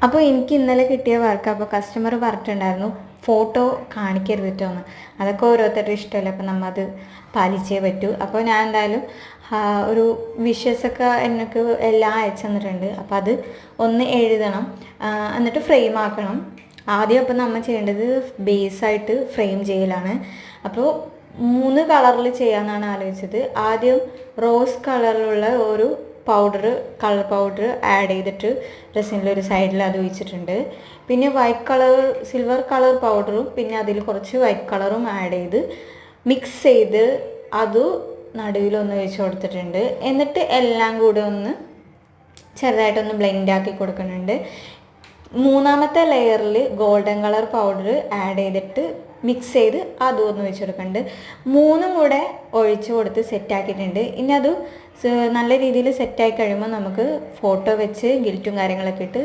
അപ്പോൾ എനിക്ക് ഇന്നലെ കിട്ടിയ വർക്ക്, അപ്പോൾ കസ്റ്റമർ പറഞ്ഞിട്ടുണ്ടായിരുന്നു ഫോട്ടോ കാണിക്കരുത് കേട്ടോ എന്ന്. അതൊക്കെ ഓരോരുത്തരുടെ ഇഷ്ടമല്ല, അപ്പോൾ നമ്മൾ അത് പാലിച്ചേ പറ്റൂ. അപ്പോൾ ഞാൻ എന്തായാലും ഒരു വിഷസൊക്കെ എനിക്ക് എല്ലാം അയച്ചു തന്നിട്ടുണ്ട്. അപ്പോൾ അത് ഒന്ന് എഴുതണം, എന്നിട്ട് ഫ്രെയിം ആക്കണം. ആദ്യം അപ്പോൾ നമ്മൾ ചെയ്യേണ്ടത് ബേസായിട്ട് ഫ്രെയിം ചെയ്യലാണ്. അപ്പോൾ 3 കളറിൽ ചെയ്യാമെന്നാണ് ആലോചിച്ചത്. ആദ്യം റോസ് കളറിലുള്ള ഒരു കളർ പൗഡർ ആഡ് ചെയ്തിട്ട് റെസിനിലൊരു സൈഡിൽ അത് ഒഴിച്ചിട്ടുണ്ട്. പിന്നെ വൈറ്റ് കളർ സിൽവർ കളർ പൗഡറും പിന്നെ അതിൽ കുറച്ച് വൈറ്റ് കളറും ആഡ് ചെയ്ത് മിക്സ് ചെയ്ത് അത് നടുവിലൊന്ന് ഒഴിച്ച് കൊടുത്തിട്ടുണ്ട്. എന്നിട്ട് എല്ലാം കൂടെ ഒന്ന് ചെറുതായിട്ടൊന്ന് ബ്ലെൻഡ് ആക്കി കൊടുക്കുന്നുണ്ട്. 3ാമത്തെ ലെയറിൽ ഗോൾഡൻ കളർ പൗഡർ ആഡ് ചെയ്തിട്ട് മിക്സ് ചെയ്ത് അതും ഒന്ന് ഒഴിച്ച് കൊടുക്കുന്നുണ്ട്. 3ഉം കൂടെ ഒഴിച്ച് കൊടുത്ത് സെറ്റാക്കിയിട്ടുണ്ട്. ഇനി അത് നല്ല രീതിയിൽ സെറ്റായി കഴിയുമ്പോൾ നമുക്ക് ഫോട്ടോ വെച്ച് ഗിൽറ്റും കാര്യങ്ങളൊക്കെ ഇട്ട്